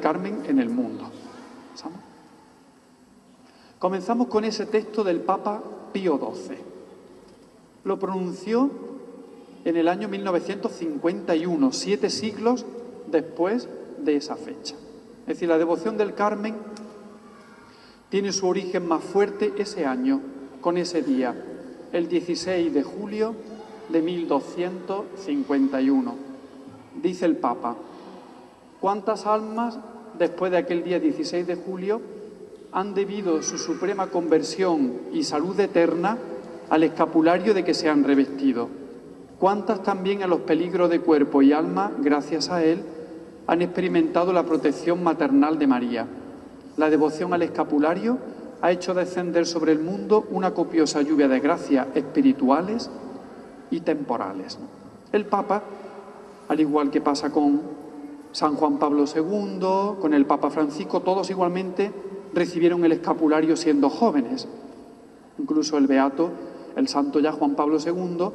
Carmen en el mundo. ¿Sabes? Comenzamos con ese texto del Papa Pío XII. Lo pronunció en el año 1951, 7 siglos después de esa fecha. Es decir, la devoción del Carmen tiene su origen más fuerte ese año, con ese día, el 16 de julio de 1251. Dice el Papa: ¿cuántas almas, después de aquel día 16 de julio, han debido su suprema conversión y salud eterna al escapulario de que se han revestido? ¿Cuántas también a los peligros de cuerpo y alma, gracias a él, han experimentado la protección maternal de María? La devoción al escapulario ha hecho descender sobre el mundo una copiosa lluvia de gracias espirituales y temporales. El Papa, al igual que pasa con San Juan Pablo II, con el Papa Francisco, todos igualmente recibieron el escapulario siendo jóvenes. Incluso el beato, el santo ya Juan Pablo II,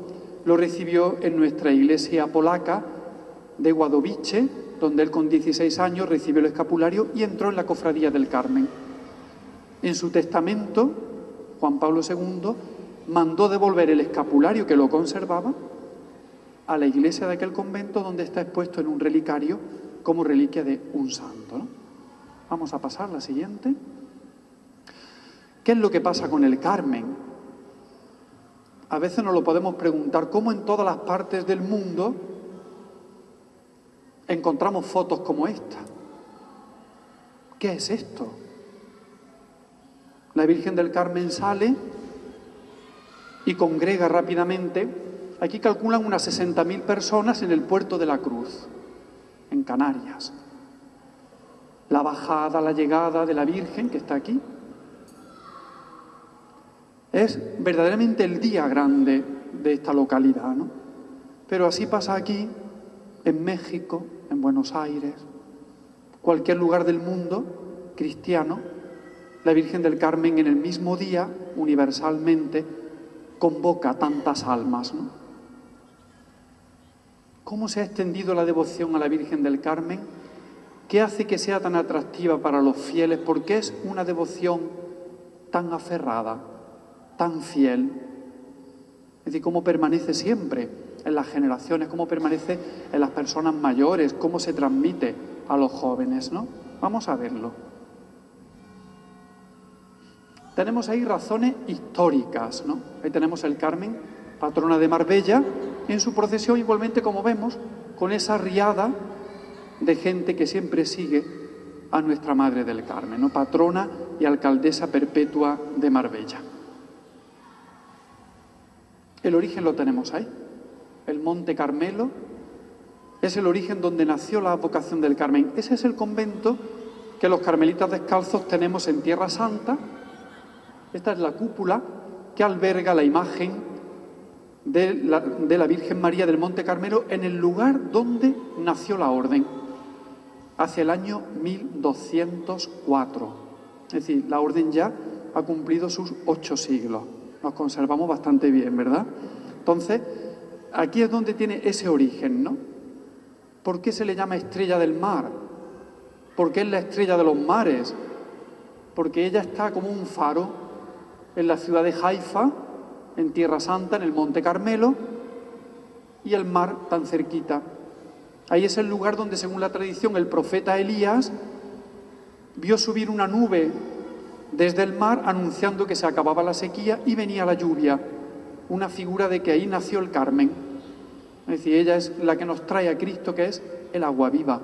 lo recibió en nuestra iglesia polaca de Ładowice, donde él con 16 años recibió el escapulario y entró en la cofradía del Carmen. En su testamento, Juan Pablo II mandó devolver el escapulario que lo conservaba a la iglesia de aquel convento, donde está expuesto en un relicario como reliquia de un santo, ¿no? Vamos a pasar a la siguiente. ¿Qué es lo que pasa con el Carmen? A veces nos lo podemos preguntar, ¿cómo en todas las partes del mundo encontramos fotos como esta? ¿Qué es esto? La Virgen del Carmen sale y congrega rápidamente. Aquí calculan unas 60.000 personas en el puerto de la Cruz, en Canarias. La bajada, la llegada de la Virgen, que está aquí, es verdaderamente el día grande de esta localidad, ¿no? Pero así pasa aquí, en México, en Buenos Aires, cualquier lugar del mundo cristiano. La Virgen del Carmen en el mismo día, universalmente, convoca tantas almas, ¿no? ¿Cómo se ha extendido la devoción a la Virgen del Carmen? ¿Qué hace que sea tan atractiva para los fieles? ¿Por qué es una devoción tan aferrada, tan fiel? Es decir, cómo permanece siempre en las generaciones, cómo permanece en las personas mayores, cómo se transmite a los jóvenes, ¿no? Vamos a verlo. Tenemos ahí razones históricas, ¿no? Ahí tenemos el Carmen, patrona de Marbella, en su procesión igualmente, como vemos, con esa riada de gente que siempre sigue a nuestra Madre del Carmen, ¿no? Patrona y alcaldesa perpetua de Marbella. El origen lo tenemos ahí. El Monte Carmelo es el origen donde nació la vocación del Carmen. Ese es el convento que los carmelitas descalzos tenemos en Tierra Santa. Esta es la cúpula que alberga la imagen de la Virgen María del Monte Carmelo en el lugar donde nació la orden, hacia el año 1204. Es decir, la orden ya ha cumplido sus 8 siglos. Nos conservamos bastante bien, ¿verdad? Entonces, aquí es donde tiene ese origen, ¿no? ¿Por qué se le llama estrella del mar? ¿Por qué es la estrella de los mares? Porque ella está como un faro en la ciudad de Haifa, en Tierra Santa, en el Monte Carmelo, y el mar tan cerquita. Ahí es el lugar donde, según la tradición, el profeta Elías vio subir una nube desde el mar anunciando que se acababa la sequía y venía la lluvia, una figura de que ahí nació el Carmen. Es decir, ella es la que nos trae a Cristo, que es el agua viva,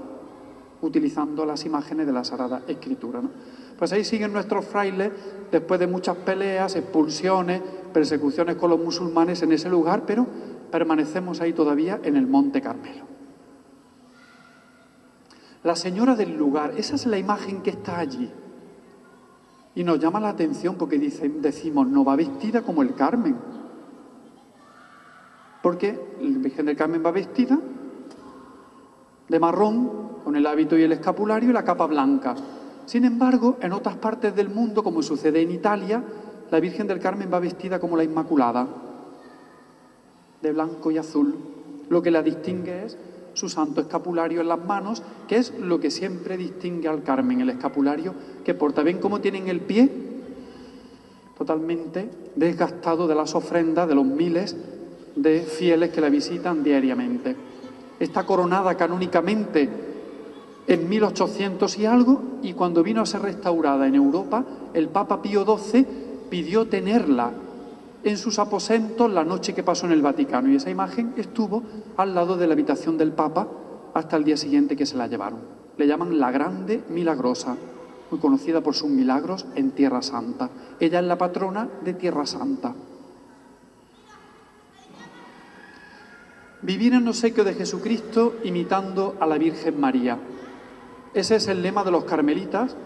utilizando las imágenes de la Sagrada Escritura, ¿no? Pues ahí siguen nuestros frailes, después de muchas peleas, expulsiones, persecuciones con los musulmanes en ese lugar, pero permanecemos ahí todavía en el Monte Carmelo. La señora del lugar, esa es la imagen que está allí. Y nos llama la atención porque decimos, no va vestida como el Carmen. Porque la Virgen del Carmen va vestida de marrón, con el hábito y el escapulario y la capa blanca. Sin embargo, en otras partes del mundo, como sucede en Italia, la Virgen del Carmen va vestida como la Inmaculada, de blanco y azul. Lo que la distingue es su santo escapulario en las manos, que es lo que siempre distingue al Carmen, el escapulario que porta. ¿Ven cómo tienen el pie? Totalmente desgastado de las ofrendas de los miles de fieles que la visitan diariamente. Está coronada canónicamente en 1800 y algo, y cuando vino a ser restaurada en Europa, el Papa Pío XII pidió tenerla en sus aposentos la noche que pasó en el Vaticano, y esa imagen estuvo al lado de la habitación del Papa hasta el día siguiente que se la llevaron. Le llaman la Grande Milagrosa, muy conocida por sus milagros en Tierra Santa. Ella es la patrona de Tierra Santa. Vivir en obsequio de Jesucristo imitando a la Virgen María. Ese es el lema de los carmelitas,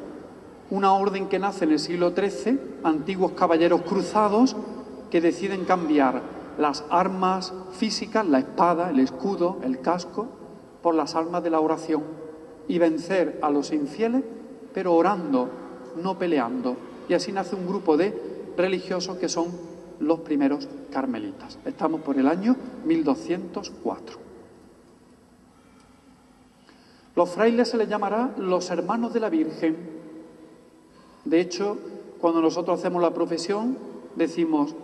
una orden que nace en el siglo XIII, antiguos caballeros cruzados que deciden cambiar las armas físicas, la espada, el escudo, el casco, por las armas de la oración y vencer a los infieles, pero orando, no peleando. Y así nace un grupo de religiosos que son los primeros carmelitas. Estamos por el año 1204. Los frailes se les llamará los hermanos de la Virgen. De hecho, cuando nosotros hacemos la profesión, decimos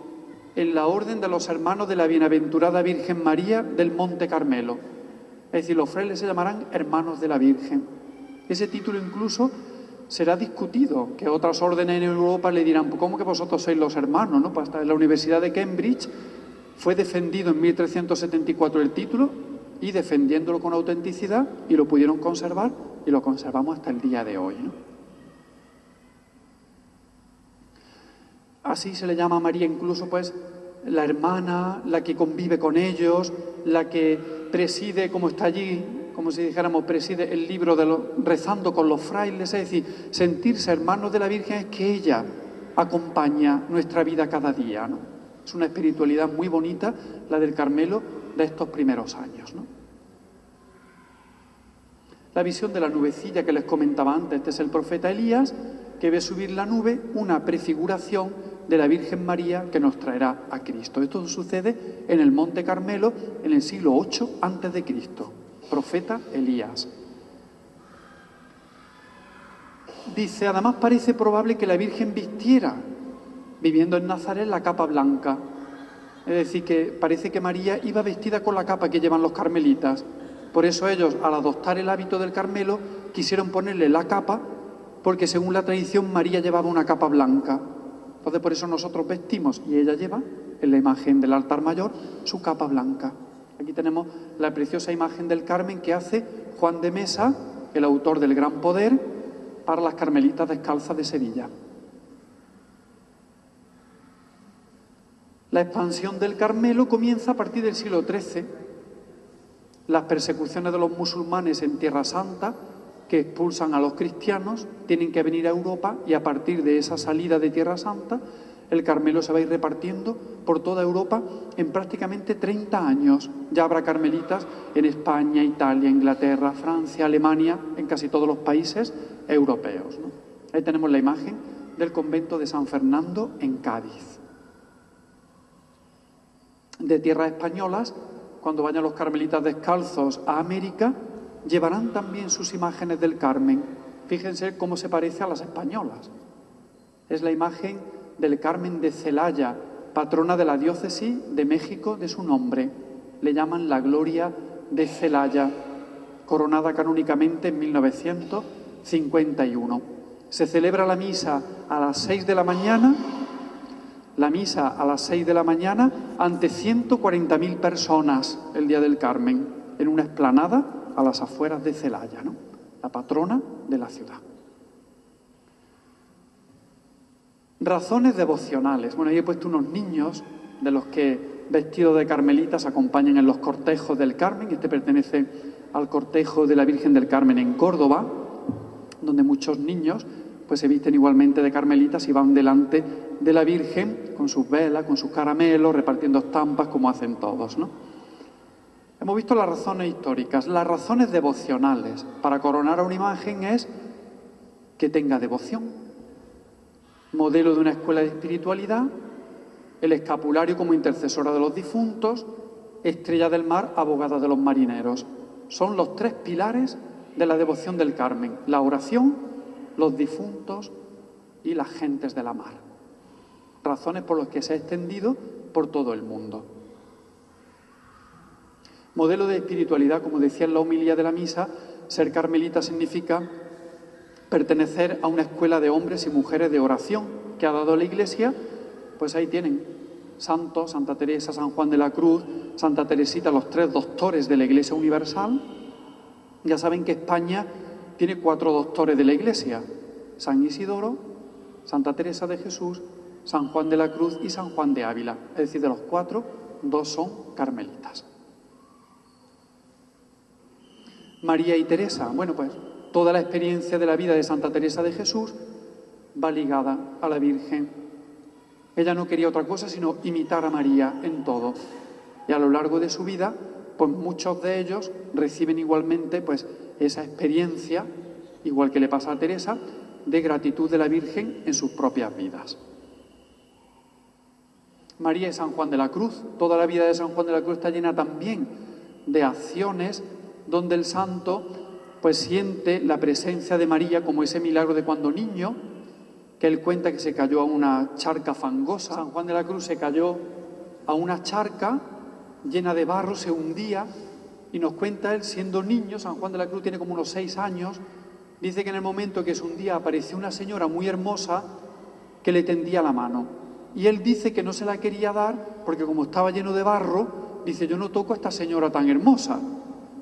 en la orden de los hermanos de la bienaventurada Virgen María del Monte Carmelo. Es decir, los frailes se llamarán hermanos de la Virgen. Ese título incluso será discutido, que otras órdenes en Europa le dirán, ¿cómo que vosotros sois los hermanos? ¿No? Pues hasta en la Universidad de Cambridge fue defendido en 1374 el título, y defendiéndolo con autenticidad, y lo pudieron conservar, y lo conservamos hasta el día de hoy, ¿no? Así se le llama a María incluso, pues, la hermana, la que convive con ellos, la que preside, como está allí, como si dijéramos, preside el libro rezando con los frailes. Es decir, sentirse hermanos de la Virgen es que ella acompaña nuestra vida cada día, ¿no? Es una espiritualidad muy bonita, la del Carmelo de estos primeros años, ¿no? La visión de la nubecilla que les comentaba antes, este es el profeta Elías, que ve subir la nube, una prefiguración de la Virgen María que nos traerá a Cristo. Esto sucede en el Monte Carmelo en el siglo VIII a.C., profeta Elías. Dice, además parece probable que la Virgen vistiera, viviendo en Nazaret, la capa blanca. Es decir, que parece que María iba vestida con la capa que llevan los carmelitas. Por eso ellos, al adoptar el hábito del Carmelo, quisieron ponerle la capa, porque según la tradición María llevaba una capa blanca. Entonces por eso nosotros vestimos, y ella lleva, en la imagen del altar mayor, su capa blanca. Aquí tenemos la preciosa imagen del Carmen que hace Juan de Mesa, el autor del Gran Poder, para las Carmelitas Descalzas de Sevilla. La expansión del Carmelo comienza a partir del siglo XIII. Las persecuciones de los musulmanes en Tierra Santa, que expulsan a los cristianos, tienen que venir a Europa, y a partir de esa salida de Tierra Santa, el Carmelo se va a ir repartiendo por toda Europa en prácticamente 30 años. Ya habrá carmelitas en España, Italia, Inglaterra, Francia, Alemania, en casi todos los países europeos, ¿no? Ahí tenemos la imagen del convento de San Fernando en Cádiz. De tierras españolas, cuando vayan los carmelitas descalzos a América, llevarán también sus imágenes del Carmen. Fíjense cómo se parece a las españolas. Es la imagen del Carmen de Celaya, patrona de la diócesis de México de su nombre. Le llaman la Gloria de Celaya, coronada canónicamente en 1951. Se celebra la misa a las 6 de la mañana, ante 140.000 personas el día del Carmen, en una explanada a las afueras de Celaya, ¿no? La patrona de la ciudad. Razones devocionales. Bueno, ahí he puesto unos niños de los que, vestidos de carmelitas, acompañan en los cortejos del Carmen. Este pertenece al cortejo de la Virgen del Carmen en Córdoba, donde muchos niños pues se visten igualmente de carmelitas y van delante de la Virgen con sus velas, con sus caramelos, repartiendo estampas como hacen todos, ¿no? Hemos visto las razones históricas. Las razones devocionales para coronar a una imagen es que tenga devoción. Modelo de una escuela de espiritualidad, el escapulario como intercesora de los difuntos, estrella del mar, abogada de los marineros. son los tres pilares de la devoción del Carmen: la oración, los difuntos y las gentes de la mar. Razones por las que se ha extendido por todo el mundo. Modelo de espiritualidad, como decía en la homilía de la misa, ser carmelita significa pertenecer a una escuela de hombres y mujeres de oración que ha dado la Iglesia. Pues ahí tienen santos: Santa Teresa, San Juan de la Cruz, Santa Teresita, los tres doctores de la Iglesia Universal. Ya saben que España tiene 4 doctores de la Iglesia: San Isidoro, Santa Teresa de Jesús, San Juan de la Cruz y San Juan de Ávila. Es decir, de los 4, 2 son carmelitas. María y Teresa. Bueno, pues toda la experiencia de la vida de Santa Teresa de Jesús va ligada a la Virgen. Ella no quería otra cosa sino imitar a María en todo. Y a lo largo de su vida, pues muchos de ellos reciben igualmente pues esa experiencia, igual que le pasa a Teresa, de gratitud de la Virgen en sus propias vidas. María y San Juan de la Cruz. Toda la vida de San Juan de la Cruz está llena también de acciones donde el santo pues siente la presencia de María, como ese milagro de cuando niño, que él cuenta que se cayó a una charca fangosa. San Juan de la Cruz se cayó a una charca llena de barro, se hundía, y nos cuenta él, siendo niño, San Juan de la Cruz tiene como unos 6 años, dice que en el momento que se hundía apareció una señora muy hermosa que le tendía la mano. Y él dice que no se la quería dar porque como estaba lleno de barro, dice: yo no toco a esta señora tan hermosa,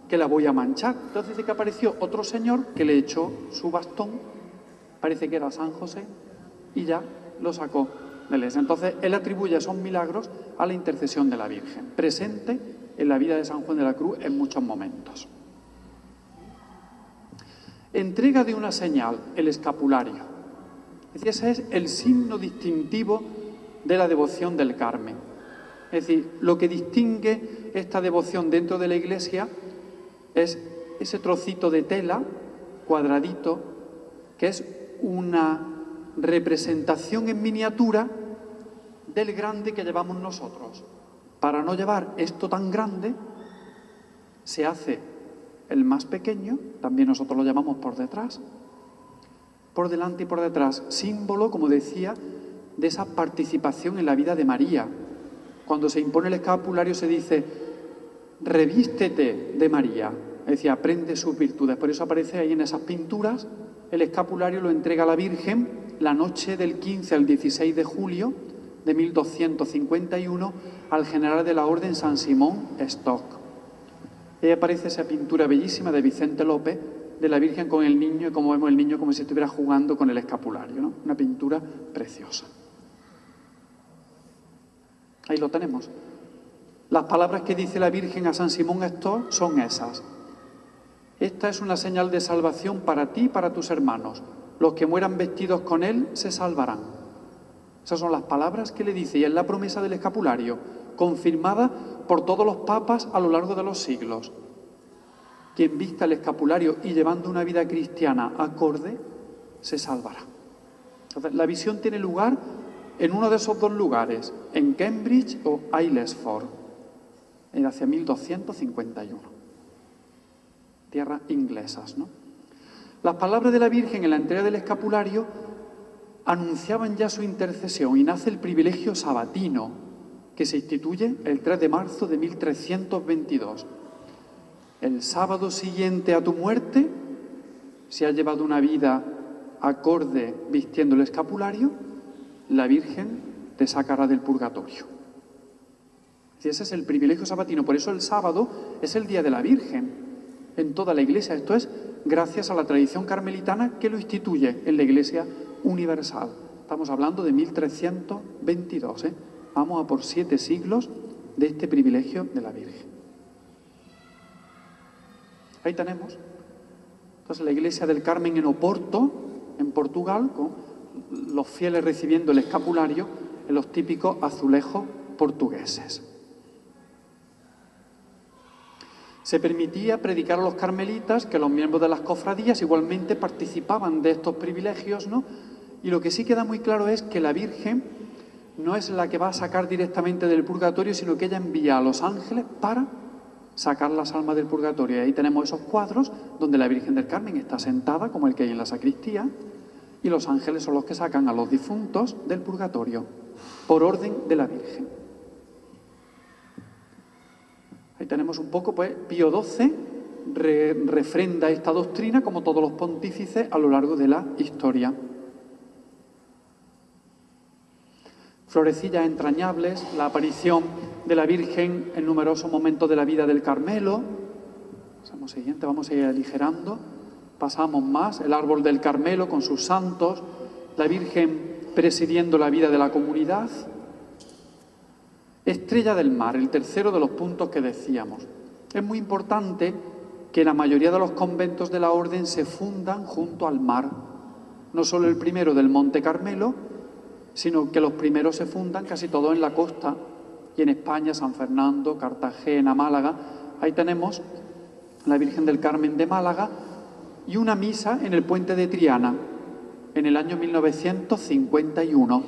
que la voy a manchar. Entonces dice que apareció otro señor que le echó su bastón, parece que era San José, y ya lo sacó de él. Entonces él atribuye esos milagros a la intercesión de la Virgen, presente en la vida de San Juan de la Cruz en muchos momentos. Entrega de una señal, el escapulario. Es decir, ese es el signo distintivo de la devoción del Carmen. Es decir, lo que distingue esta devoción dentro de la Iglesia es ese trocito de tela, cuadradito, que es una representación en miniatura del grande que llevamos nosotros. Para no llevar esto tan grande, se hace el más pequeño, también nosotros lo llamamos por detrás, por delante y por detrás, símbolo, como decía, de esa participación en la vida de María. Cuando se impone el escapulario se dice: revístete de María, es decir, aprende sus virtudes. Por eso aparece ahí en esas pinturas. El escapulario lo entrega la Virgen la noche del 15 al 16 de julio de 1251 al general de la Orden San Simón Stock. Ahí aparece esa pintura bellísima de Vicente López de la Virgen con el niño, y como vemos el niño como si estuviera jugando con el escapulario, ¿no? Una pintura preciosa. Ahí lo tenemos. Las palabras que dice la Virgen a San Simón Stock son esas: esta es una señal de salvación para ti y para tus hermanos. Los que mueran vestidos con él se salvarán. Esas son las palabras que le dice, y es la promesa del escapulario, confirmada por todos los papas a lo largo de los siglos. Quien vista el escapulario y llevando una vida cristiana acorde, se salvará. Entonces, la visión tiene lugar en uno de esos 2 lugares, en Cambridge o Aylesford, hacia 1251. Tierras inglesas, ¿no? Las palabras de la Virgen en la entrega del escapulario anunciaban ya su intercesión, y nace el privilegio sabatino, que se instituye el 3 de marzo de 1322. El sábado siguiente a tu muerte, si has llevado una vida acorde vistiendo el escapulario, la Virgen te sacará del purgatorio. Y ese es el privilegio sabatino. Por eso el sábado es el día de la Virgen en toda la Iglesia. Esto es gracias a la tradición carmelitana que lo instituye en la Iglesia Universal. Estamos hablando de 1322. Vamos a por 7 siglos de este privilegio de la Virgen. Ahí tenemos. Entonces la Iglesia del Carmen en Oporto, en Portugal, con los fieles recibiendo el escapulario en los típicos azulejos portugueses. Se permitía predicar a los carmelitas, que los miembros de las cofradías igualmente participaban de estos privilegios, ¿no? Y lo que sí queda muy claro es que la Virgen no es la que va a sacar directamente del purgatorio, sino que ella envía a los ángeles para sacar las almas del purgatorio. Y ahí tenemos esos cuadros donde la Virgen del Carmen está sentada, como el que hay en la sacristía, y los ángeles son los que sacan a los difuntos del purgatorio, por orden de la Virgen. Ahí tenemos un poco, pues, Pío XII refrenda esta doctrina, como todos los pontífices a lo largo de la historia. Florecillas entrañables, la aparición de la Virgen en numerosos momentos de la vida del Carmelo. Pasamos siguiente, vamos a ir aligerando. Pasamos más, el árbol del Carmelo con sus santos, la Virgen presidiendo la vida de la comunidad. Estrella del Mar, el tercero de los puntos que decíamos. Es muy importante que la mayoría de los conventos de la Orden se fundan junto al mar. No solo el primero del Monte Carmelo, sino que los primeros se fundan casi todos en la costa, y en España, San Fernando, Cartagena, Málaga. Ahí tenemos la Virgen del Carmen de Málaga y una misa en el puente de Triana, en el año 1951.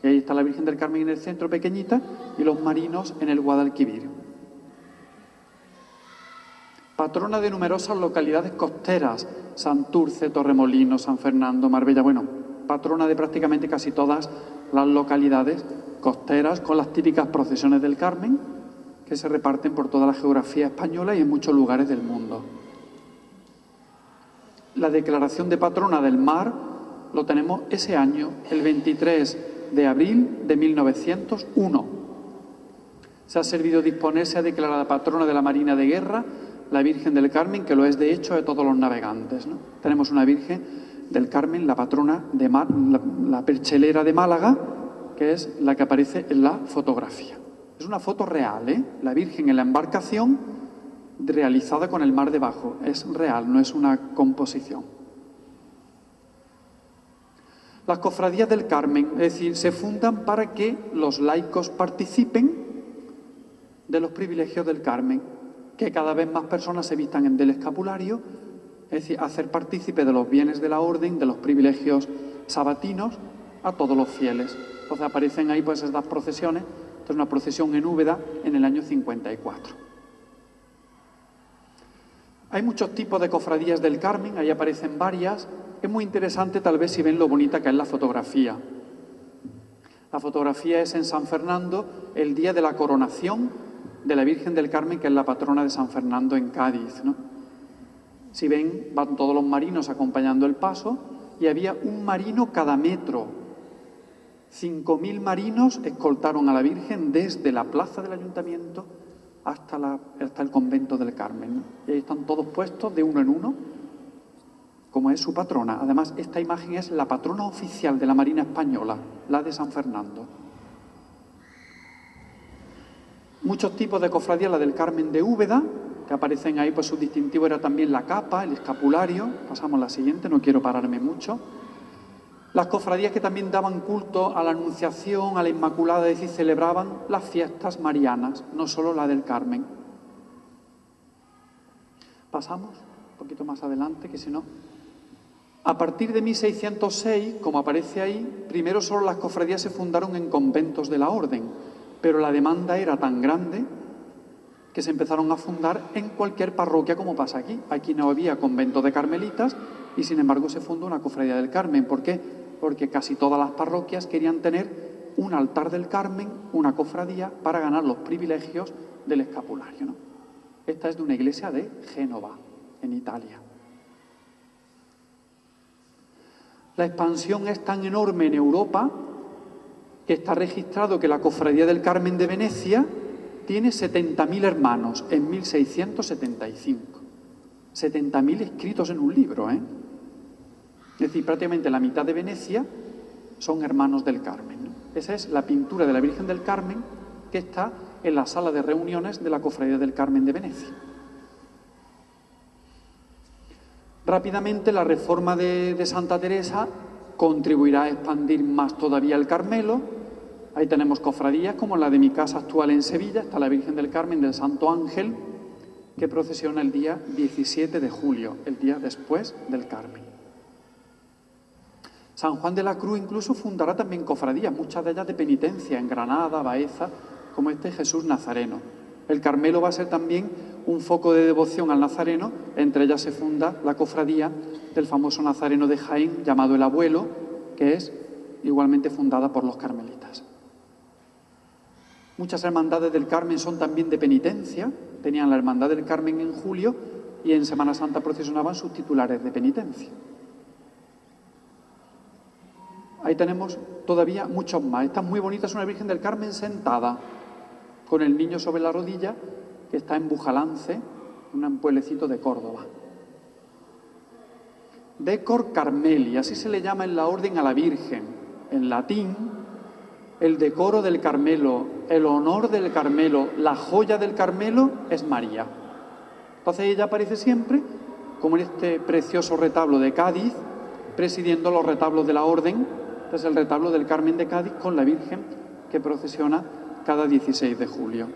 Y ahí está la Virgen del Carmen en el centro, pequeñita, y los marinos en el Guadalquivir. Patrona de numerosas localidades costeras, Santurce, Torremolinos, San Fernando, Marbella. Bueno, patrona de prácticamente casi todas las localidades costeras, con las típicas procesiones del Carmen, que se reparten por toda la geografía española y en muchos lugares del mundo. La declaración de patrona del mar lo tenemos ese año, el 23 de abril de 1901. Se ha servido disponerse a declarar patrona de la Marina de Guerra la Virgen del Carmen, que lo es de hecho de todos los navegantes, ¿no? Tenemos una Virgen del Carmen, la patrona de la perchelera de Málaga, que es la que aparece en la fotografía. Es una foto real, ¿eh? La Virgen en la embarcación, realizada con el mar debajo. Es real, no es una composición. Las cofradías del Carmen, es decir, se fundan para que los laicos participen de los privilegios del Carmen, que cada vez más personas se vistan del escapulario, es decir, hacer partícipe de los bienes de la orden, de los privilegios sabatinos, a todos los fieles. Entonces aparecen ahí pues estas procesiones. Esta es una procesión en Úbeda en el año 54. Hay muchos tipos de cofradías del Carmen, ahí aparecen varias. Es muy interesante tal vez si ven lo bonita que es la fotografía. La fotografía es en San Fernando, el día de la coronación de la Virgen del Carmen, que es la patrona de San Fernando en Cádiz, ¿no? Si ven, van todos los marinos acompañando el paso y había un marino cada metro. 5.000 marinos escoltaron a la Virgen desde la plaza del Ayuntamiento hasta el convento del Carmen, ¿no? Y ahí están todos puestos de uno en uno, como es su patrona. Además, esta imagen es la patrona oficial de la Marina Española, la de San Fernando. Muchos tipos de cofradías, la del Carmen de Úbeda, que aparecen ahí, pues su distintivo era también la capa, el escapulario. Pasamos a la siguiente, no quiero pararme mucho. Las cofradías que también daban culto a la Anunciación, a la Inmaculada, es decir, celebraban las fiestas marianas, no solo la del Carmen. Pasamos un poquito más adelante, que si no... A partir de 1606, como aparece ahí, primero solo las cofradías se fundaron en conventos de la orden, pero la demanda era tan grande que se empezaron a fundar en cualquier parroquia, como pasa aquí. Aquí no había convento de carmelitas y, sin embargo, se fundó una cofradía del Carmen. ¿Por qué? Porque casi todas las parroquias querían tener un altar del Carmen, una cofradía, para ganar los privilegios del escapulario, ¿no? Esta es de una iglesia de Génova, en Italia. La expansión es tan enorme en Europa que está registrado que la Cofradía del Carmen de Venecia tiene 70.000 hermanos en 1675. 70.000 escritos en un libro, ¿eh? Es decir, prácticamente la mitad de Venecia son hermanos del Carmen, ¿no? Esa es la pintura de la Virgen del Carmen que está en la sala de reuniones de la Cofradía del Carmen de Venecia. Rápidamente, la reforma de Santa Teresa contribuirá a expandir más todavía el Carmelo. Ahí tenemos cofradías como la de mi casa actual en Sevilla, está la Virgen del Carmen del Santo Ángel, que procesiona el día 17 de julio, el día después del Carmen. San Juan de la Cruz incluso fundará también cofradías, muchas de ellas de penitencia, en Granada, Baeza, como este Jesús Nazareno. El Carmelo va a ser también un foco de devoción al Nazareno. Entre ellas se funda la cofradía del famoso Nazareno de Jaén, llamado el Abuelo, que es igualmente fundada por los carmelitas. Muchas hermandades del Carmen son también de penitencia. Tenían la Hermandad del Carmen en julio y en Semana Santa procesionaban sus titulares de penitencia. Ahí tenemos todavía muchos más. Esta es muy bonita, es una Virgen del Carmen sentada, con el niño sobre la rodilla, que está en Bujalance, un pueblecito de Córdoba. Decor Carmeli, así se le llama en la orden a la Virgen. En latín, el decoro del Carmelo, el honor del Carmelo, la joya del Carmelo es María. Entonces ella aparece siempre como en este precioso retablo de Cádiz, presidiendo los retablos de la orden. Este es el retablo del Carmen de Cádiz con la Virgen que procesiona cada 16 de julio.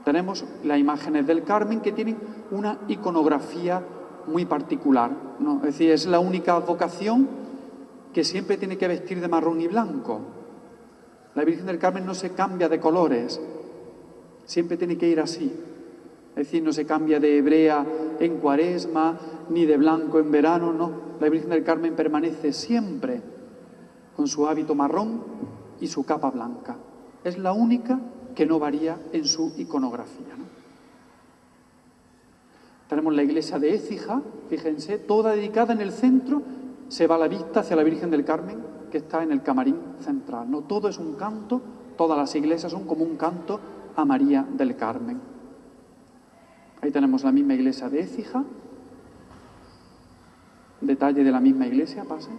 Tenemos las imágenes del Carmen que tienen una iconografía muy particular, ¿no? Es decir, es la única vocación que siempre tiene que vestir de marrón y blanco. La Virgen del Carmen no se cambia de colores, siempre tiene que ir así. Es decir, no se cambia de hebrea en Cuaresma, ni de blanco en verano, no. La Virgen del Carmen permanece siempre con su hábito marrón y su capa blanca. Es la única que no varía en su iconografía, ¿no? Tenemos la iglesia de Écija, fíjense, toda dedicada en el centro, se va la vista hacia la Virgen del Carmen, que está en el camarín central, ¿no? Todo es un canto, todas las iglesias son como un canto a María del Carmen. Ahí tenemos la misma iglesia de Écija, detalle de la misma iglesia, pasen.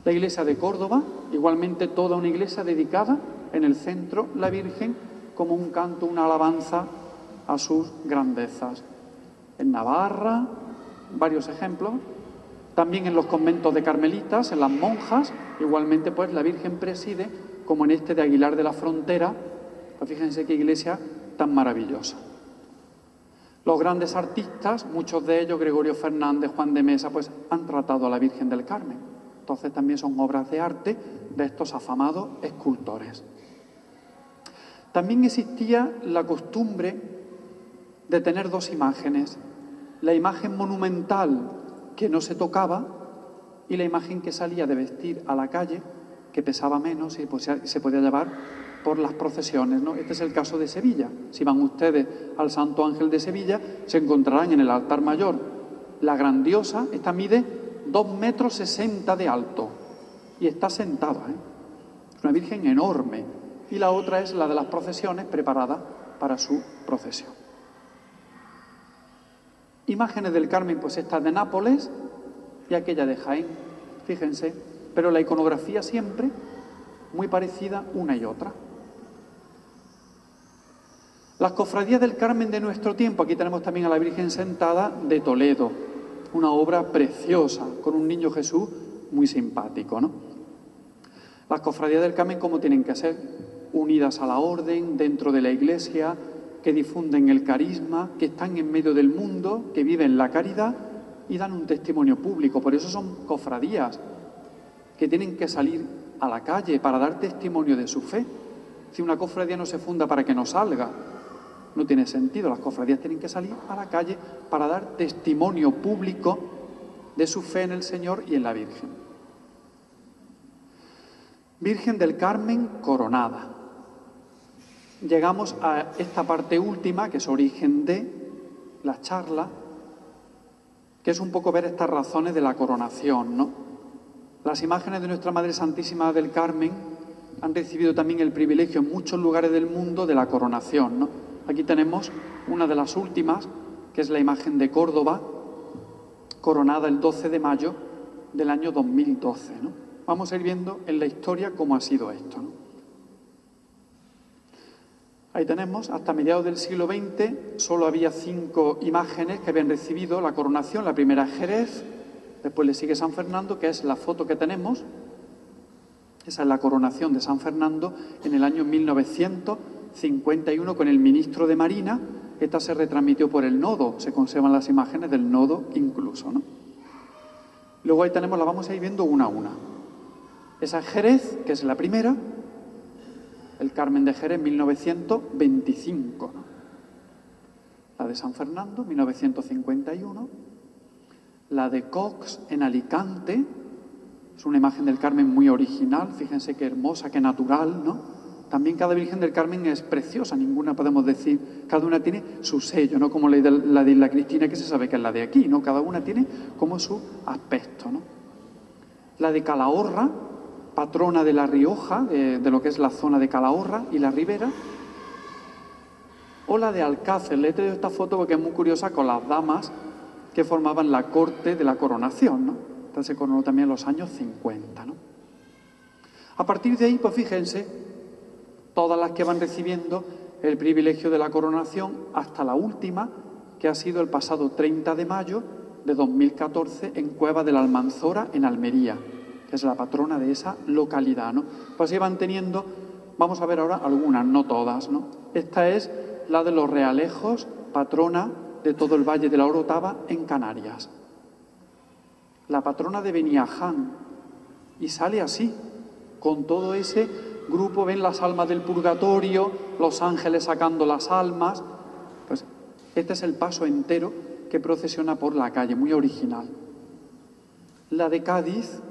La iglesia de Córdoba, igualmente toda una iglesia dedicada en el centro, la Virgen, como un canto, una alabanza a sus grandezas. En Navarra, varios ejemplos. También en los conventos de carmelitas, en las monjas, igualmente pues la Virgen preside, como en este de Aguilar de la Frontera. Pues fíjense qué iglesia tan maravillosa. Los grandes artistas, muchos de ellos, Gregorio Fernández, Juan de Mesa, pues han tratado a la Virgen del Carmen. Entonces también son obras de arte de estos afamados escultores. También existía la costumbre de tener dos imágenes, la imagen monumental que no se tocaba y la imagen que salía de vestir a la calle, que pesaba menos y pues se podía llevar por las procesiones, ¿no? Este es el caso de Sevilla. Si van ustedes al Santo Ángel de Sevilla, se encontrarán en el altar mayor la grandiosa, esta mide 2,60 metros de alto y está sentada, Es una Virgen enorme. Y la otra es la de las procesiones preparada para su procesión. Imágenes del Carmen, pues esta de Nápoles y aquella de Jaén, fíjense, pero la iconografía siempre muy parecida una y otra. Las cofradías del Carmen de nuestro tiempo, aquí tenemos también a la Virgen sentada de Toledo, una obra preciosa, con un niño Jesús muy simpático, ¿no? Las cofradías del Carmen, ¿cómo tienen que ser? Unidas a la orden, dentro de la Iglesia, que difunden el carisma, que están en medio del mundo, que viven la caridad y dan un testimonio público. Por eso son cofradías que tienen que salir a la calle para dar testimonio de su fe. Si una cofradía no se funda para que no salga, no tiene sentido. Las cofradías tienen que salir a la calle para dar testimonio público de su fe en el Señor y en la Virgen. Virgen del Carmen coronada. Llegamos a esta parte última, que es origen de la charla, que es un poco ver estas razones de la coronación, ¿no? Las imágenes de nuestra Madre Santísima del Carmen han recibido también el privilegio en muchos lugares del mundo de la coronación, ¿no? Aquí tenemos una de las últimas, que es la imagen de Córdoba, coronada el 12 de mayo del año 2012, ¿no? Vamos a ir viendo en la historia cómo ha sido esto, ¿no? Ahí tenemos, hasta mediados del siglo XX, solo había 5 imágenes que habían recibido la coronación. La primera es Jerez, después le sigue San Fernando, que es la foto que tenemos. Esa es la coronación de San Fernando en el año 1951 con el ministro de Marina. Esta se retransmitió por el nodo, se conservan las imágenes del nodo incluso, ¿no? Luego ahí tenemos, la vamos a ir viendo una a una. Esa es Jerez, que es la primera. el Carmen de Jerez, 1925, ¿no? La de San Fernando, 1951. La de Cox, en Alicante, es una imagen del Carmen muy original, fíjense qué hermosa, qué natural, ¿no? También cada Virgen del Carmen es preciosa, ninguna podemos decir, cada una tiene su sello, no como la de Isla Cristina, que se sabe que es la de aquí, ¿no? Cada una tiene como su aspecto, ¿no? La de Calahorra, patrona de La Rioja, de lo que es la zona de Calahorra y la Ribera. O la de Alcácer, le he traído esta foto porque es muy curiosa con las damas que formaban la corte de la coronación, ¿no? Entonces se coronó también en los años 50, ¿no? A partir de ahí, pues fíjense, todas las que van recibiendo el privilegio de la coronación hasta la última, que ha sido el pasado 30 de mayo de 2014 en Cueva de la Almanzora, en Almería, que es la patrona de esa localidad, ¿no? Pues ahí van teniendo, vamos a ver ahora algunas, no todas, ¿no? Esta es la de los Realejos, patrona de todo el Valle de la Orotava en Canarias. La patrona de Beniaján, y sale así, con todo ese grupo, ven las almas del purgatorio, los ángeles sacando las almas. Pues este es el paso entero que procesiona por la calle, muy original. La de Cádiz,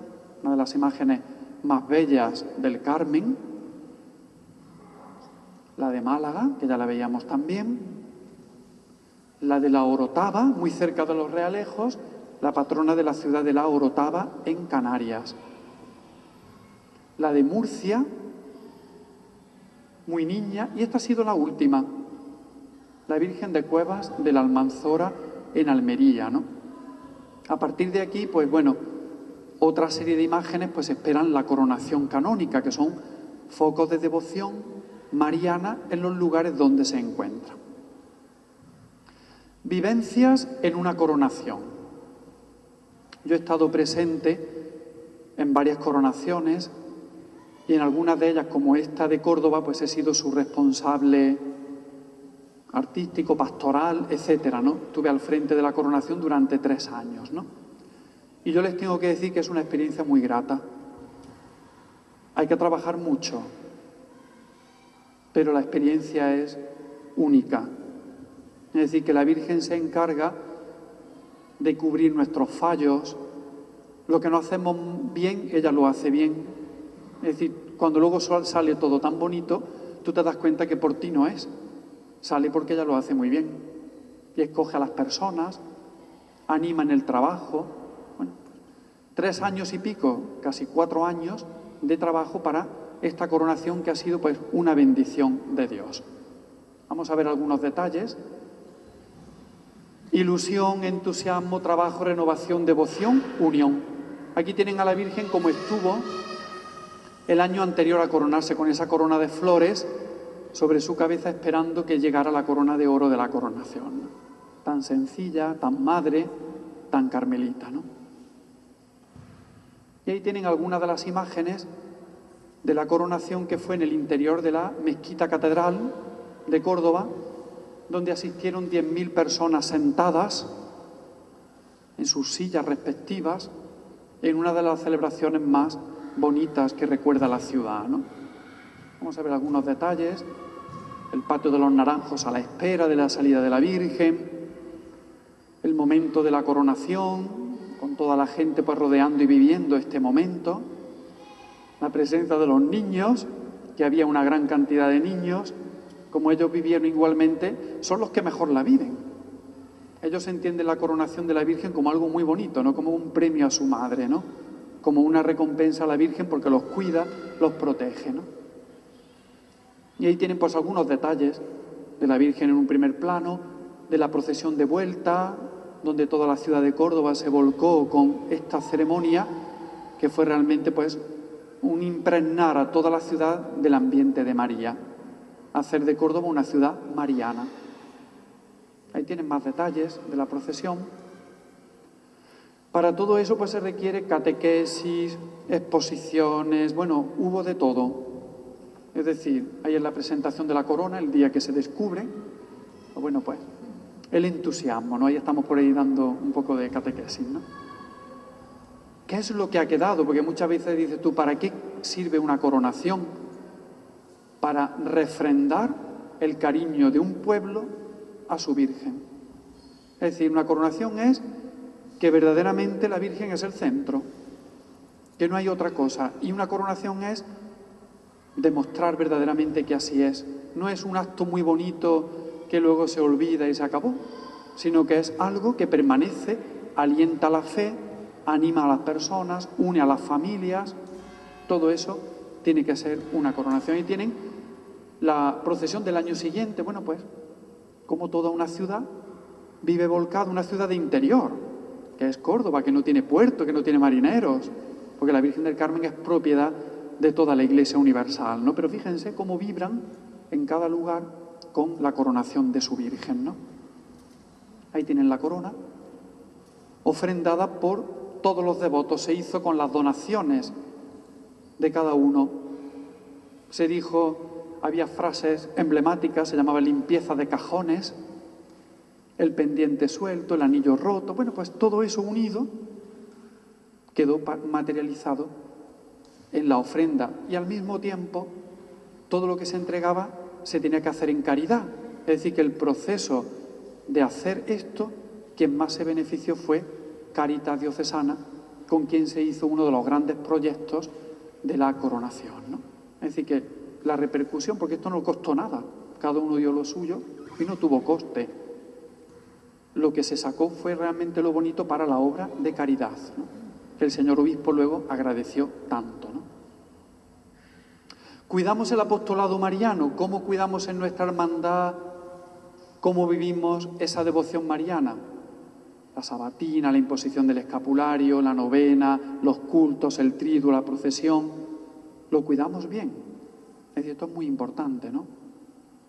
una de las imágenes más bellas del Carmen. La de Málaga, que ya la veíamos también. La de la Orotava, muy cerca de los Realejos, la patrona de la ciudad de la Orotava en Canarias. La de Murcia, muy niña, y esta ha sido la última, la Virgen de Cuevas de la Almanzora en Almería, ¿no? A partir de aquí, pues bueno, otra serie de imágenes pues esperan la coronación canónica, que son focos de devoción mariana en los lugares donde se encuentran. Vivencias en una coronación. Yo he estado presente en varias coronaciones y en algunas de ellas, como esta de Córdoba, pues he sido su responsable artístico, pastoral, etcétera, ¿no? Estuve al frente de la coronación durante 3 años, ¿no? Y yo les tengo que decir que es una experiencia muy grata. Hay que trabajar mucho, pero la experiencia es única. Es decir, que la Virgen se encarga de cubrir nuestros fallos. Lo que no hacemos bien, ella lo hace bien. Es decir, cuando luego sale todo tan bonito, tú te das cuenta que por ti no es. Sale porque ella lo hace muy bien. Y escoge a las personas, anima en el trabajo. Bueno, 3 años y pico, casi 4 años de trabajo para esta coronación que ha sido pues una bendición de Dios. Vamos a ver algunos detalles. Ilusión, entusiasmo, trabajo, renovación, devoción, unión. Aquí tienen a la Virgen como estuvo el año anterior a coronarse, con esa corona de flores sobre su cabeza, esperando que llegara la corona de oro de la coronación, ¿no? Tan sencilla, tan madre, tan carmelita, ¿no? Y ahí tienen algunas de las imágenes de la coronación que fue en el interior de la Mezquita Catedral de Córdoba, donde asistieron 10.000 personas sentadas en sus sillas respectivas, en una de las celebraciones más bonitas que recuerda la ciudad, ¿no? Vamos a ver algunos detalles. El patio de los Naranjos a la espera de la salida de la Virgen, el momento de la coronación, con toda la gente pues rodeando y viviendo este momento, la presencia de los niños, que había una gran cantidad de niños, como ellos vivieron igualmente, son los que mejor la viven. Ellos entienden la coronación de la Virgen como algo muy bonito, no como un premio a su madre, ¿no? Como una recompensa a la Virgen porque los cuida, los protege, ¿no? Y ahí tienen pues algunos detalles de la Virgen en un primer plano, de la procesión de vuelta, donde toda la ciudad de Córdoba se volcó con esta ceremonia, que fue realmente pues un impregnar a toda la ciudad del ambiente de María, hacer de Córdoba una ciudad mariana. Ahí tienen más detalles de la procesión. Para todo eso pues se requiere catequesis, exposiciones, bueno, hubo de todo. Es decir, ahí en la presentación de la corona, el día que se descubre, bueno, pues el entusiasmo, ¿no? Ahí estamos por ahí dando un poco de catequesis, ¿no? ¿Qué es lo que ha quedado? Porque muchas veces dices tú, ¿para qué sirve una coronación? para refrendar el cariño de un pueblo a su Virgen. Es decir, una coronación es que verdaderamente la Virgen es el centro, que no hay otra cosa. Y una coronación es demostrar verdaderamente que así es. No es un acto muy bonito que luego se olvida y se acabó, sino que es algo que permanece, alienta la fe, anima a las personas, une a las familias. Todo eso tiene que ser una coronación. Y tienen la procesión del año siguiente, bueno, pues como toda una ciudad vive volcada, una ciudad de interior, que es Córdoba, que no tiene puerto, que no tiene marineros, porque la Virgen del Carmen es propiedad de toda la Iglesia universal, ¿no? Pero fíjense cómo vibran en cada lugar con la coronación de su Virgen, ¿no? Ahí tienen la corona, ofrendada por todos los devotos. Se hizo con las donaciones de cada uno. Se dijo, había frases emblemáticas, se llamaba limpieza de cajones, el pendiente suelto, el anillo roto. Bueno, pues todo eso unido quedó materializado en la ofrenda. Y al mismo tiempo, todo lo que se entregaba se tenía que hacer en caridad. Es decir, que el proceso de hacer esto, quien más se benefició fue Caritas Diocesana, con quien se hizo uno de los grandes proyectos de la coronación, ¿no? Es decir, que la repercusión, porque esto no costó nada, cada uno dio lo suyo y no tuvo coste. Lo que se sacó fue realmente lo bonito para la obra de caridad, ¿no? Que el señor obispo luego agradeció tanto, ¿no? Cuidamos el apostolado mariano. ¿Cómo cuidamos en nuestra hermandad? ¿Cómo vivimos esa devoción mariana? La sabatina, la imposición del escapulario, la novena, los cultos, el triduo, la procesión. ¿Lo cuidamos bien? Es decir, esto es muy importante, ¿no?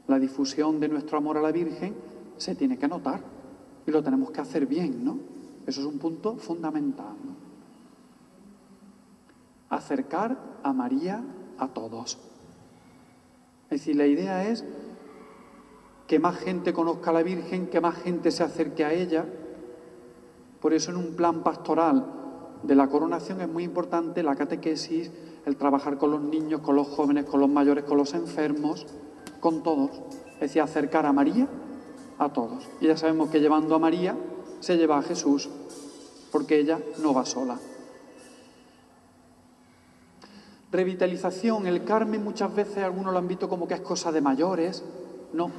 La difusión de nuestro amor a la Virgen se tiene que notar y lo tenemos que hacer bien, ¿no? Eso es un punto fundamental, ¿no? Acercar a María a todos. Es decir, la idea es que más gente conozca a la Virgen, que más gente se acerque a ella. Por eso en un plan pastoral de la coronación es muy importante la catequesis, el trabajar con los niños, con los jóvenes, con los mayores, con los enfermos, con todos. Es decir, acercar a María a todos. Y ya sabemos que llevando a María se lleva a Jesús, porque ella no va sola. Revitalización. El Carmen muchas veces algunos lo han visto como que es cosa de mayores. No.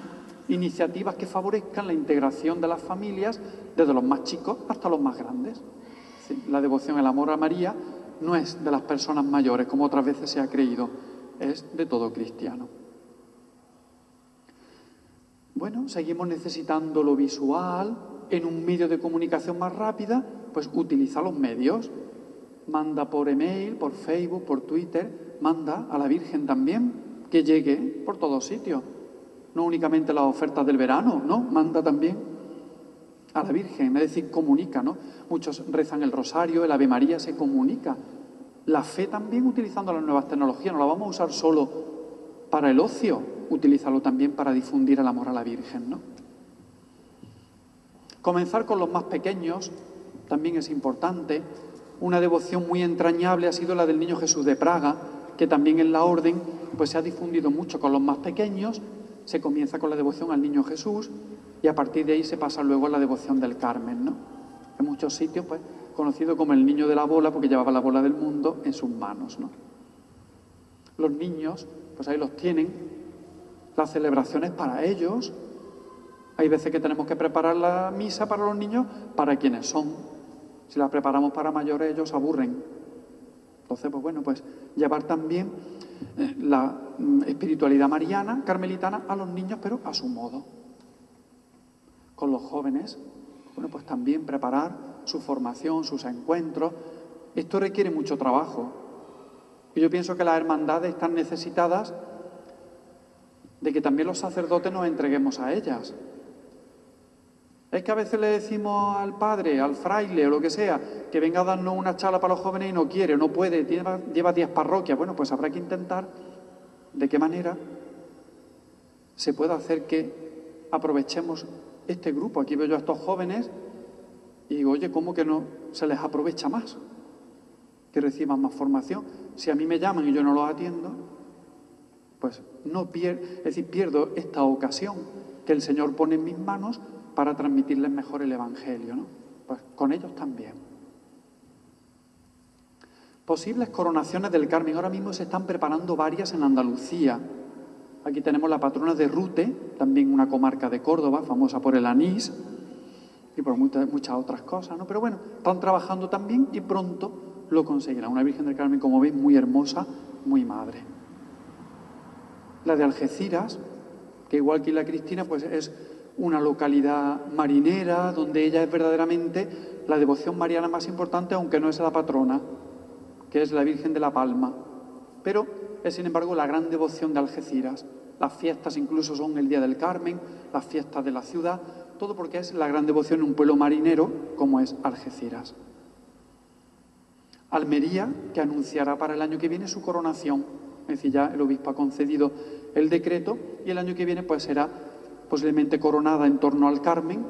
Iniciativas que favorezcan la integración de las familias, desde los más chicos hasta los más grandes. Sí, la devoción, el amor a María, no es de las personas mayores, como otras veces se ha creído, es de todo cristiano. Bueno, seguimos necesitando lo visual. En un medio de comunicación más rápida, pues utiliza los medios. Manda por email, por Facebook, por Twitter, manda a la Virgen también, que llegue por todos sitios. No únicamente las ofertas del verano, no, manda también a la Virgen, es decir, comunica, ¿no? Muchos rezan el rosario, el Ave María, se comunica. La fe también utilizando las nuevas tecnologías, no la vamos a usar solo para el ocio, utilízalo también para difundir el amor a la Virgen, ¿no? Comenzar con los más pequeños también es importante. Una devoción muy entrañable ha sido la del Niño Jesús de Praga, que también en la orden pues se ha difundido mucho con los más pequeños. Se comienza con la devoción al Niño Jesús y a partir de ahí se pasa luego a la devoción del Carmen, ¿no? En muchos sitios, pues, conocido como el niño de la bola, porque llevaba la bola del mundo en sus manos, ¿no? Los niños, pues ahí los tienen, las celebraciones para ellos. Hay veces que tenemos que preparar la misa para los niños para quienes son. Si la preparamos para mayores, ellos se aburren. Entonces, pues bueno, pues llevar también la espiritualidad mariana, carmelitana, a los niños, pero a su modo. Con los jóvenes, bueno, pues también preparar su formación, sus encuentros. Esto requiere mucho trabajo. Y yo pienso que las hermandades están necesitadas de que también los sacerdotes nos entreguemos a ellas. Es que a veces le decimos al padre, al fraile o lo que sea, que venga a darnos una charla para los jóvenes y no quiere, no puede, lleva 10 parroquias. Bueno, pues habrá que intentar de qué manera se puede hacer que aprovechemos este grupo. Aquí veo yo a estos jóvenes y digo, oye, ¿cómo que no se les aprovecha más? Que reciban más formación. Si a mí me llaman y yo no los atiendo, pues no pierdo esta ocasión que el Señor pone en mis manos para transmitirles mejor el Evangelio, ¿no? Pues con ellos también. Posibles coronaciones del Carmen. Ahora mismo se están preparando varias en Andalucía. Aquí tenemos la patrona de Rute, también una comarca de Córdoba, famosa por el anís y por muchas otras cosas, ¿no? Pero bueno, están trabajando también y pronto lo conseguirán. Una Virgen del Carmen, como veis, muy hermosa, muy madre. La de Algeciras, que igual que la Cristina, pues es una localidad marinera donde ella es verdaderamente la devoción mariana más importante, aunque no es la patrona, que es la Virgen de la Palma. Pero es, sin embargo, la gran devoción de Algeciras. Las fiestas incluso son el Día del Carmen, las fiestas de la ciudad, todo porque es la gran devoción en un pueblo marinero como es Algeciras. Almería, que anunciará para el año que viene su coronación. Es decir, ya el obispo ha concedido el decreto y el año que viene pues será posiblemente coronada en torno al Carmen,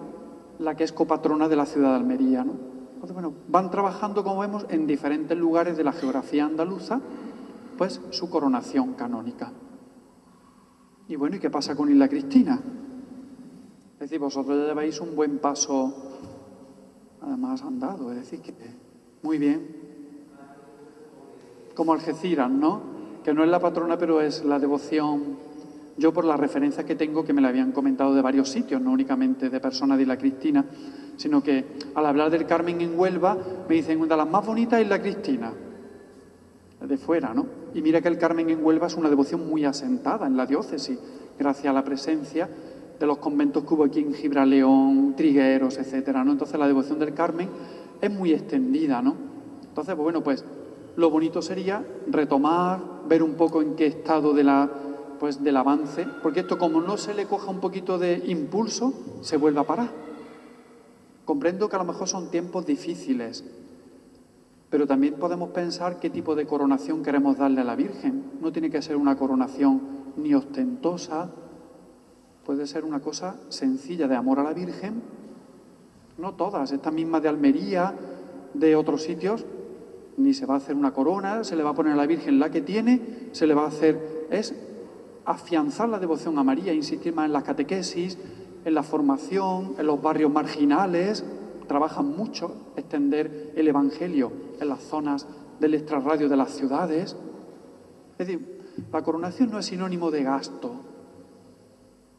la que es copatrona de la ciudad de Almería, ¿no? Entonces, bueno, van trabajando, como vemos, en diferentes lugares de la geografía andaluza, pues su coronación canónica. Y bueno, ¿y qué pasa con Isla Cristina? Es decir, vosotros ya lleváis un buen paso, además andado, es decir, que muy bien. Como Algeciras, ¿no? Que no es la patrona, pero es la devoción. Yo, por las referencias que tengo, que me la habían comentado de varios sitios, no únicamente de personas de Isla Cristina, sino que al hablar del Carmen en Huelva, me dicen, una de las más bonitas es Isla Cristina, de fuera, ¿no? Y mira que el Carmen en Huelva es una devoción muy asentada en la diócesis, gracias a la presencia de los conventos que hubo aquí en Gibraleón, Trigueros, etcétera, ¿no? Entonces la devoción del Carmen es muy extendida, ¿no? Entonces, pues bueno, pues lo bonito sería retomar, ver un poco en qué estado del avance, porque esto, como no se le coja un poquito de impulso, se vuelve a parar. Comprendo que a lo mejor son tiempos difíciles, pero también podemos pensar qué tipo de coronación queremos darle a la Virgen. No tiene que ser una coronación ni ostentosa, puede ser una cosa sencilla de amor a la Virgen. No todas, esta misma de Almería, de otros sitios, ni se va a hacer una corona, se le va a poner a la Virgen la que tiene, se le va a hacer, es afianzar la devoción a María, insistir más en las catequesis, en la formación, en los barrios marginales. Trabajan mucho extender el Evangelio en las zonas del extrarradio de las ciudades. Es decir, la coronación no es sinónimo de gasto,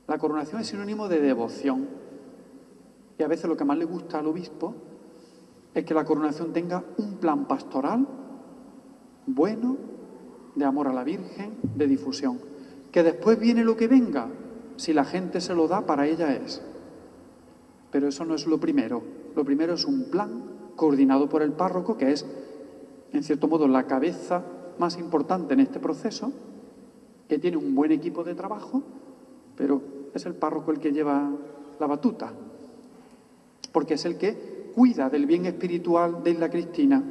la coronación es sinónimo de devoción. Y a veces lo que más le gusta al obispo es que la coronación tenga un plan pastoral bueno, de amor a la Virgen, de difusión. Que después viene lo que venga, si la gente se lo da, para ella es. Pero eso no es lo primero. Lo primero es un plan coordinado por el párroco, que es, en cierto modo, la cabeza más importante en este proceso, que tiene un buen equipo de trabajo, pero es el párroco el que lleva la batuta, porque es el que cuida del bien espiritual de Isla Cristina.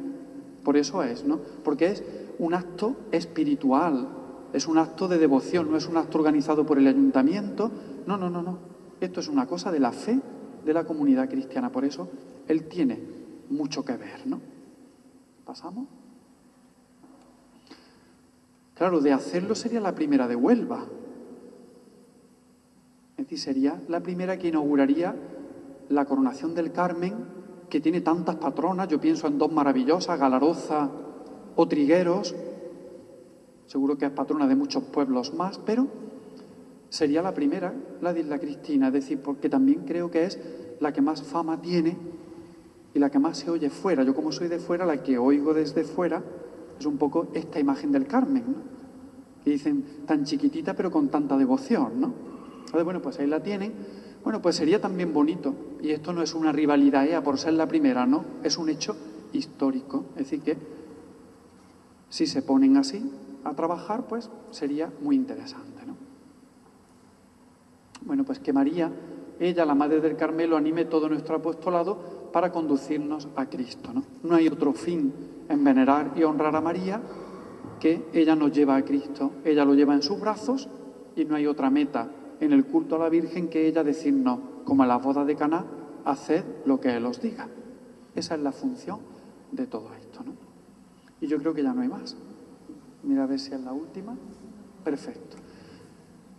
Por eso es, ¿no? Porque es un acto espiritual, es un acto de devoción, no es un acto organizado por el ayuntamiento. No, no, no, no. Esto es una cosa de la fe de la comunidad cristiana. Por eso él tiene mucho que ver, ¿no? ¿Pasamos? Claro, de hacerlo sería la primera de Huelva. Es decir, sería la primera que inauguraría la coronación del Carmen, que tiene tantas patronas. Yo pienso en dos maravillosas, Galaroza o Trigueros. Seguro que es patrona de muchos pueblos más, pero sería la primera, la de Isla Cristina. Es decir, porque también creo que es la que más fama tiene y la que más se oye fuera. Yo, como soy de fuera, la que oigo desde fuera es un poco esta imagen del Carmen, ¿no? Que dicen tan chiquitita pero con tanta devoción, ¿no? Entonces, bueno, pues ahí la tienen. Bueno, pues sería también bonito, y esto no es una rivalidad por ser la primera, ¿no? Es un hecho histórico. Es decir, que si se ponen así a trabajar, pues sería muy interesante, ¿no? Bueno, pues que María, ella, la Madre del Carmelo, anime todo nuestro apostolado para conducirnos a Cristo, ¿no? No hay otro fin en venerar y honrar a María que ella nos lleva a Cristo. Ella lo lleva en sus brazos y no hay otra meta en el culto a la Virgen que ella decirnos, como en las bodas de Caná, haced lo que Él os diga. Esa es la función de todo esto, ¿no? Y yo creo que ya no hay más. Mira a ver si es la última. Perfecto.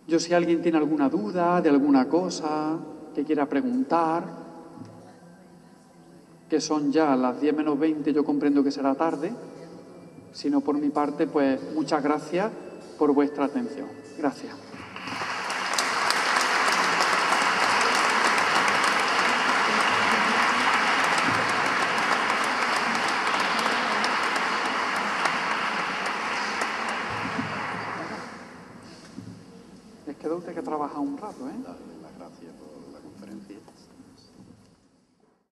Yo, si alguien tiene alguna duda de alguna cosa que quiera preguntar, que son ya las 10 menos 20, yo comprendo que será tarde. Si no, por mi parte, pues muchas gracias por vuestra atención. Gracias. Les queda usted que trabajar un rato, ¿eh?